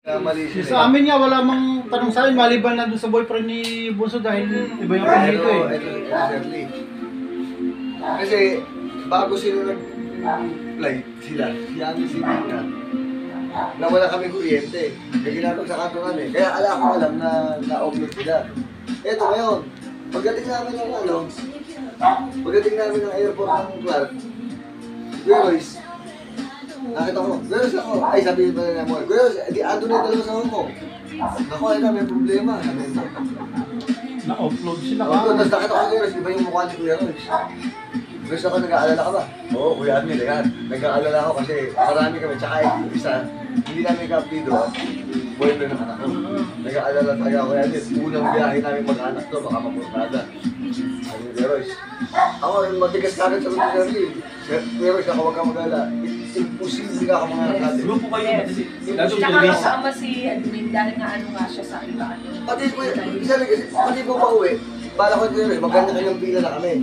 Mali sila. Sa amin nga, wala mang tanong sa akin, maliban na dun sa boyfriend ni Bunso dahil iba yung pinili ko eh. Exactly. Kasi, bago sila nag-flight, sila, si Ami si Tina, na wala kami kuryente. Kaya ginagawa sa kantongan eh. Kaya alam na na-offload sila. Eto ngayon, pagdating namin ng airport ng Clark, Kuya Royce, nakita ko, Kuya Royce ako, ay sabihin pa na mo, Kuya Royce, di ando na yung dalawa sa Hong Kong. Ako ay na, may problema. Na-upload sila ka. Tapos nakita ko Kuya Royce, iba yung mukha ni Kuya Royce. Gusto ko, nag-aalala ka ba? Oo, Kuya Admin, yan. Nag-aalala ako kasi marami kami, tsaka yung isa, hindi namin kapido, boyfriend ng anak ko. Nag-aalala talaga ako yan. Unang biyahe namin mag-anak to, baka mapurkada. Sabi ni Kuya Royce, ako, matigas ka rin sa mga Kuya Kuya Royce, ako huwag ka mag-alala. Imposible ka ako mga anak natin. Grupo kayo kasi. Tsaka kasama si Admin dahil nga ano nga siya sa iba. Pati Kuya, isa lang kasi, pati po pa uwi, bala ko Kuya Royce, magkanya kanyang pila na kami.